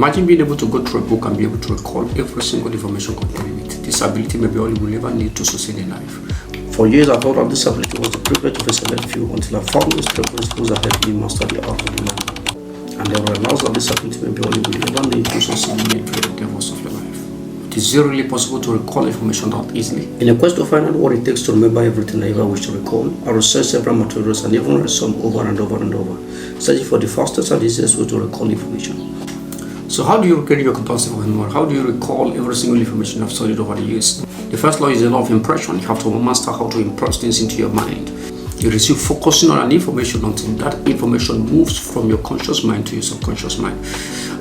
Imagine being able to go through a book and be able to recall every single information contained in it. This ability may be all you will ever need to succeed in life. For years, I thought that this ability was the privilege of a select few until I found those principles that helped me master the art of the man. And then realized that this ability may be all you will ever need to succeed in the endeavors of your life. It is really possible to recall information that easily. In a quest to find out what it takes to remember everything I ever wish to recall, I researched several materials and even read some over and over and over, searching for the fastest and easiest way to recall information. So how do you recall your capacity for memory? How do you recall every single information you have studied over the years? The first law is the law of impression. You have to master how to impress things into your mind. You receive focusing on an information until that information moves from your conscious mind to your subconscious mind.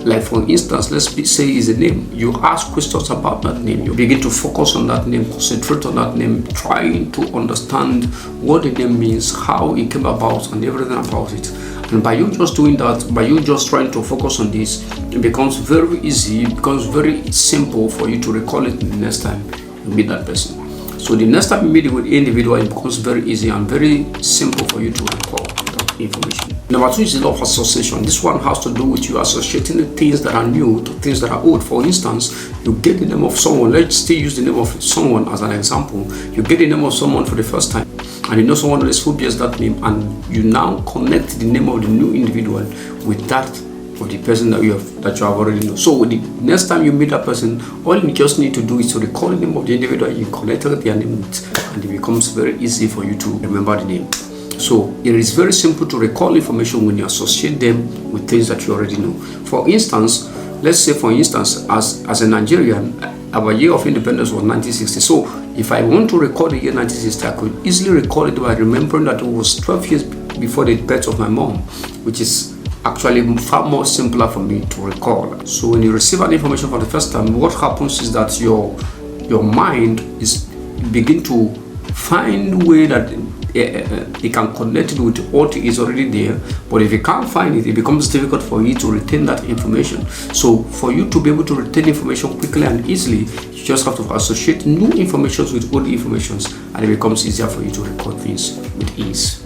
Like for instance, let's say is a name. You ask questions about that name. You begin to focus on that name, concentrate on that name, trying to understand what the name means, how it came about, and everything about it. And by you just doing that, by you just trying to focus on this, it becomes very easy, it becomes very simple for you to recall it the next time you meet that person. So the next time you meet with individual, it becomes very easy and very simple for you to recall that information. Number two is the law of association. This one has to do with you associating the things that are new to things that are old. For instance, you get the name of someone. Let's still use the name of someone as an example. You get the name of someone for the first time, and you know someone else who bears that name, and you now connect the name of the new individual with that of the person that you have already know. So the next time you meet that person, all you just need to do is to recall the name of the individual you connected their name with, and it becomes very easy for you to remember the name. So it is very simple to recall information when you associate them with things that you already know. For instance, let's say for instance, as a Nigerian, our year of independence was 1960. So if I want to recall the year 1960, I could easily recall it by remembering that it was 12 years before the birth of my mom, which is actually far more simpler for me to recall. So when you receive an information for the first time, what happens is that your mind is begin to find way that it can connect it with what is already there. But if you can't find it, it becomes difficult for you to retain that information. So for you to be able to retain information quickly and easily, you just have to associate new information with old informations, and it becomes easier for you to record things with ease.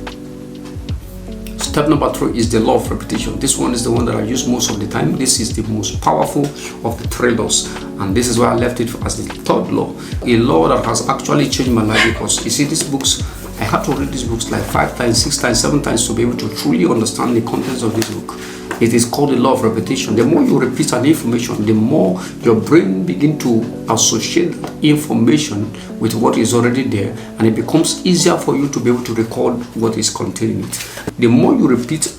Step number 3 is the law of repetition. This one is the one that I use most of the time. This is the most powerful of the 3 laws, and this is why I left it as the 3rd law. A law that has actually changed my life, because you see these books, I had to read these books like 5 times, 6 times, 7 times to be able to truly understand the contents of this book. It is called the law of repetition. The more you repeat an information, the more your brain begins to associate that information with what is already there, and it becomes easier for you to be able to record what is contained in it. The more you repeat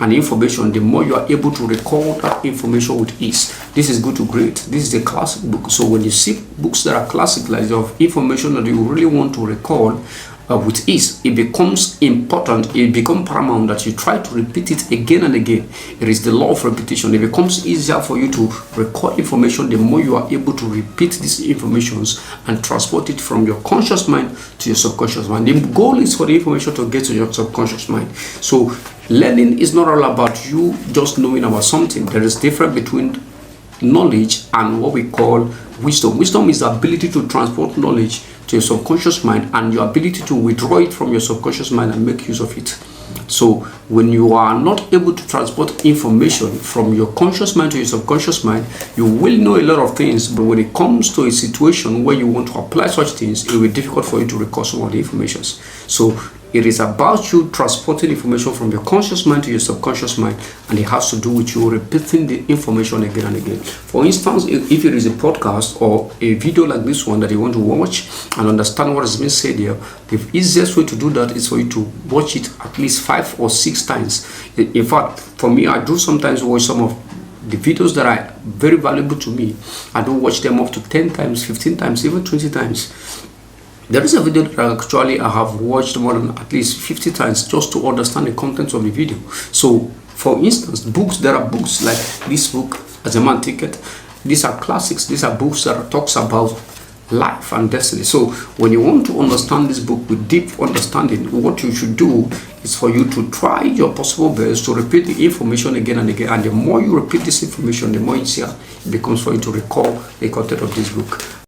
an information, the more you are able to recall that information with ease. This is good to great. This is a classic book. So when you see books that are classic, like of information that you really want to recall with ease, it becomes important, it becomes paramount that you try to repeat it again and again. It is the law of repetition. It becomes easier for you to record information the more you are able to repeat these informations and transport it from your conscious mind to your subconscious mind. The goal is for the information to get to your subconscious mind. So learning is not all about you just knowing about something. There is difference between knowledge and what we call wisdom. Wisdom is the ability to transport knowledge to your subconscious mind, and your ability to withdraw it from your subconscious mind and make use of it. So when you are not able to transport information from your conscious mind to your subconscious mind, you will know a lot of things, but when it comes to a situation where you want to apply such things, it will be difficult for you to recall some of the information. So it is about you transporting information from your conscious mind to your subconscious mind, and it has to do with you repeating the information again and again. For instance, if it is a podcast or a video like this one that you want to watch and understand what is being said here, the easiest way to do that is for you to watch it at least 5 or 6 times. In fact, for me, I do sometimes watch some of the videos that are very valuable to me. I do watch them up to 10 times, 15 times, even 20 times. There is a video that I have watched more than at least 50 times just to understand the contents of the video. So, for instance, books, there are books like this book, As a Man Thinketh. These are classics. These are books that talks about life and destiny. So, when you want to understand this book with deep understanding, what you should do is for you to try your possible best to repeat the information again and again. And the more you repeat this information, the more easier it becomes for you to recall the content of this book.